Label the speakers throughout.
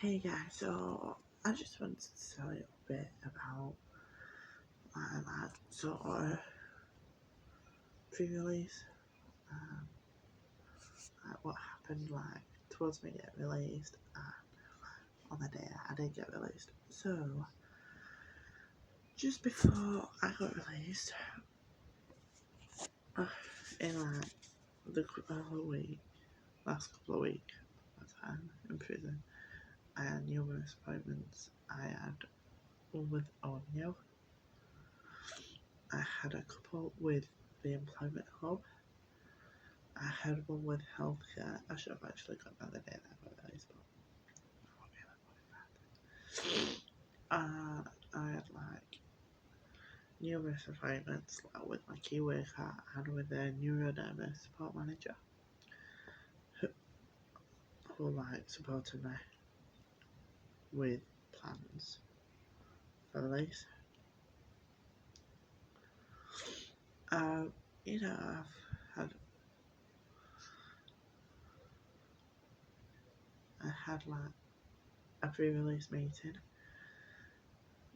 Speaker 1: Hey guys, so I just wanted to tell you a bit about my sort of pre-release, um, what happened towards me getting released and on the day I did get released. So just before I got released, uh, in the last couple of weeks, my time in prison, I had numerous appointments. I had one with Audio. I had a couple with the Employment Hub. I had one with healthcare. I should have actually got another day that I got released, but I had numerous appointments with my key worker and with the neurodermis support manager who supported me with plans for release. I've had a pre-release meeting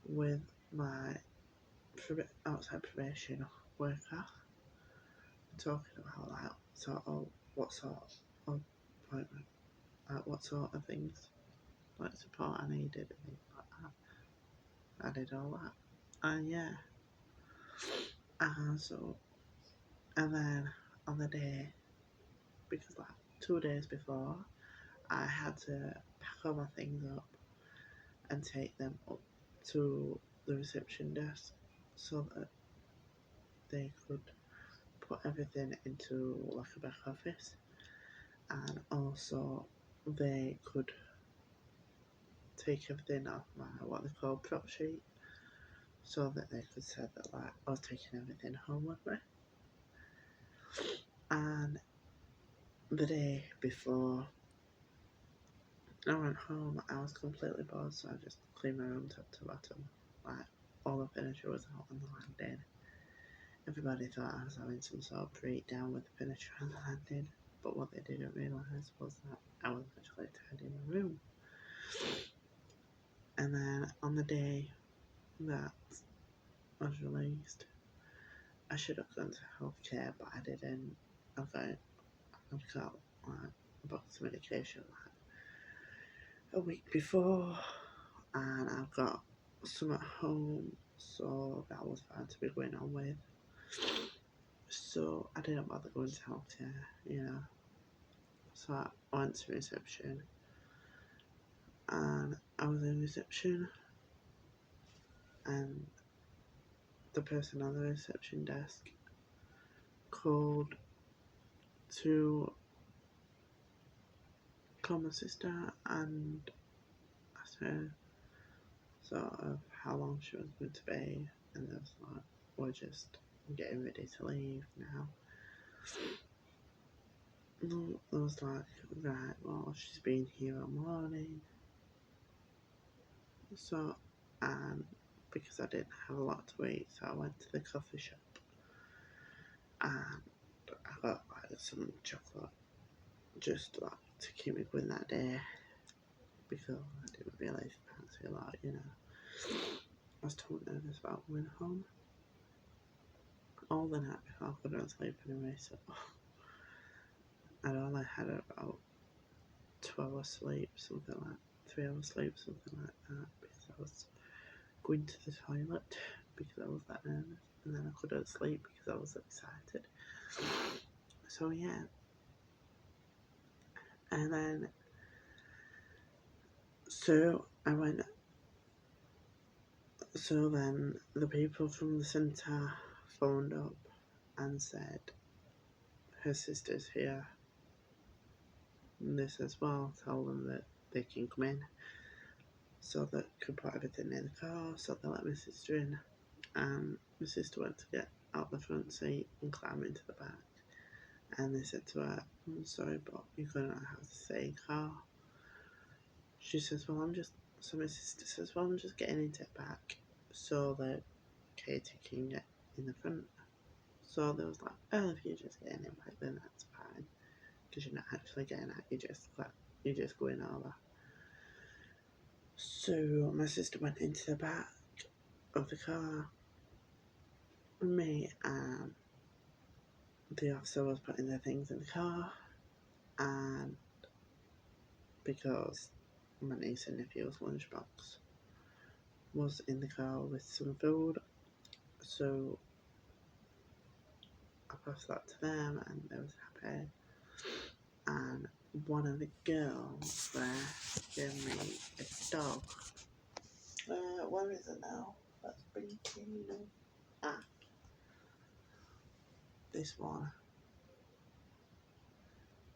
Speaker 1: with my outside probation worker, talking about what sort of appointment, what sort of things support I needed and things like that. I did all that, and yeah, and then on the day, because 2 days before, I had to pack all my things up and take them up to the reception desk so that they could put everything into a back office, and also they could take everything off my what they call prop sheet, so that they could say that I was taking everything home with me. And the day before I went home, I was completely bored, so I just cleaned my room top to bottom. All the furniture was out on the landing. Everybody thought I was having some sort of breakdown with the furniture on the landing, but what they didn't realise was that I was actually tidying my room. And then on the day that I was released, I should have gone to healthcare, but I didn't. I've got a box of medication a week before, and I've got some at home, so that was fine to be going on with. So I didn't bother going to healthcare, So I went to reception, and I was in reception, and the person on the reception desk called to call my sister and asked her sort of how long she was going to be, and they was like, we're just getting ready to leave now. And I was like, right, well, she's been here all morning. So, and because I didn't have a lot to eat, so I went to the coffee shop and I got some chocolate just to keep me going that day, because I didn't really fancy a lot. I was too nervous about going home all the night before. I couldn't sleep anyway, so I'd only had about 2 hours sleep, something like 3 hours sleep, something like that, because I was going to the toilet because I was that nervous, and then I couldn't sleep because I was excited. So yeah, and then I went. So then the people from the centre phoned up and said her sister's here. And they said, well, tell them that they can come in. So they could put everything in the car, so they let my sister in. And my sister went to get out the front seat and climb into the back. And they said to her, I'm sorry, but you're going to have to stay in car. She says, so my sister says, well, I'm just getting into the back so that Katie can get in the front. So they was like, oh, if you're just getting in back, then that's fine, because you're not actually getting out, you're just going over. So my sister went into the back of the car with me, and the officer was putting their things in the car, and because my niece and nephew's lunchbox was in the car with some food, so I passed that to them and they was happy. And one of the girls there gave me a dog. Where is it now? That's blinking. Ah, this one.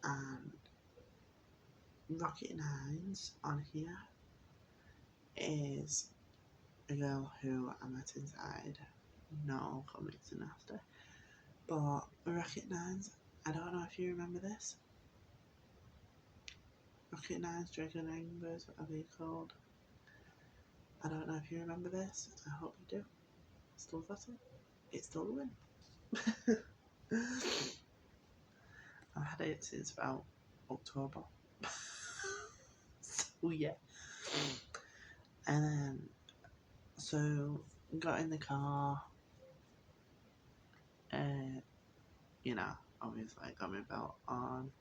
Speaker 1: And Rocket Nines on here is a girl who I met inside. No comics and after. But Rocket Nines, I don't know if you remember this. Rocket Nines, Dragon Rainbows, what are they called? I don't know if you remember this. I hope you do. Still got it. It's still the win. I've had it since about October. So yeah. And then, so got in the car. You know, obviously I got my belt on.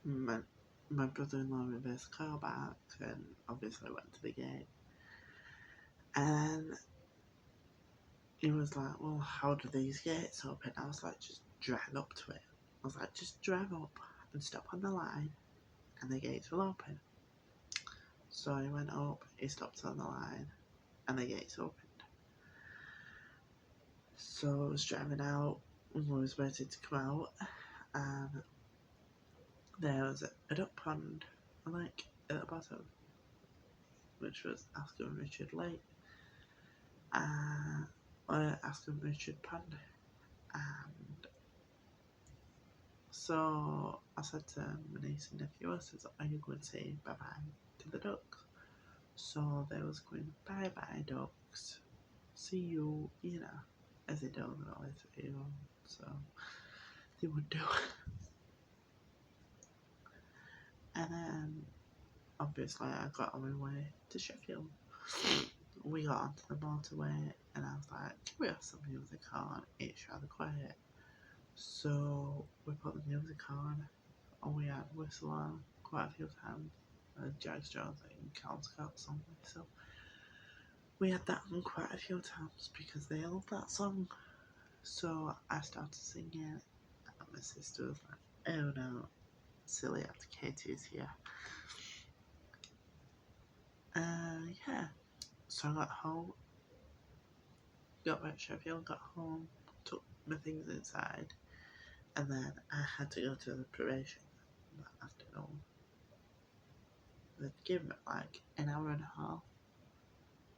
Speaker 1: My brother-in-law reversed the car back and obviously went to the gate. And he was like, well, how do these gates open? I was like, just drive up to it. I was like, just drive up and stop on the line and the gates will open. So he went up, he stopped on the line and the gates opened. So I was driving out and I was waiting to come out, and there was a duck pond, like at the bottom, which was Askham Richard Lake, or Askham Richard Pond. And so I said to my niece and nephew, I said, are you going to say bye bye to the ducks? So they was going, bye bye ducks, see you, you know, as they don't always do, so they would do. And then obviously I got on my way to Sheffield. We got onto the motorway and I was like, can we have some music on? It's rather quiet. So we put the music on and we had Whistle on quite a few times. Jack Jones and Cal Scott song. So we had that on quite a few times because they love that song. So I started singing and my sister was like, oh no, silly after Katie's here. Yeah. So I got home, got back to Sheffield, got home, took my things inside, and then I had to go to the probation that afternoon. They'd given me like an hour and a half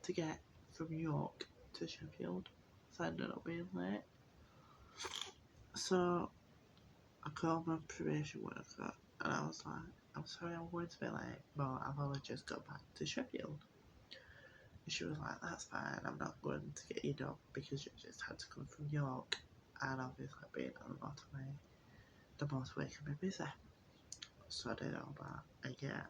Speaker 1: to get from York to Sheffield, so I ended up being late. So I called my probation worker and I was like, I'm sorry I'm going to be late, but I've only just got back to Sheffield. And she was like, that's fine, I'm not going to get you done because you just had to come from York, and obviously being on the motorway can be busy. So I did all that again.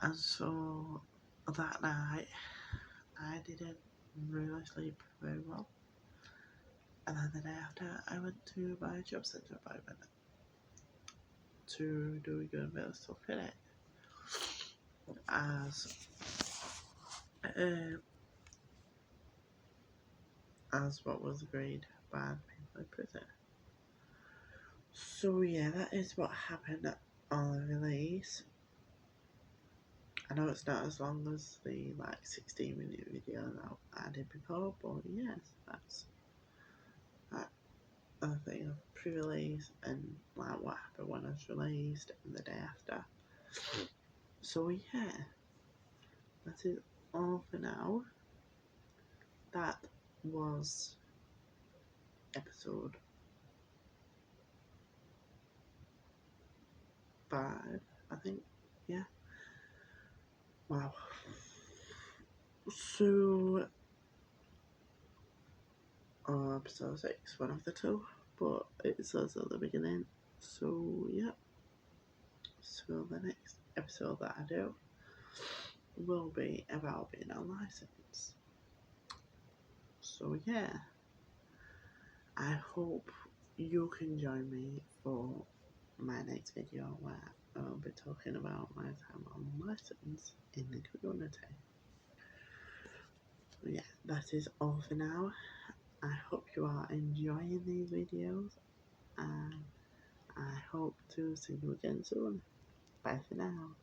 Speaker 1: And so that night I didn't really sleep very well. And then the day after I went to my job centre appointment to do a good bit of stuff in it. As what was agreed by the people in prison. So yeah, that is what happened on the release. I know it's not as long as the 16-minute video that I did before, but yes, that's a thing of pre-release and what happened when it was released and the day after. So yeah, that is all for now. That was episode 5, I think. Yeah. Wow. So, episode 6, one of the two, but it says at the beginning. So, yeah. So the next episode that I do will be about being on license. So yeah, I hope you can join me for my next video where I'll be talking about my time on license in the community. Yeah, that is all for now. I hope you are enjoying these videos, and I hope to see you again soon. Bye for now.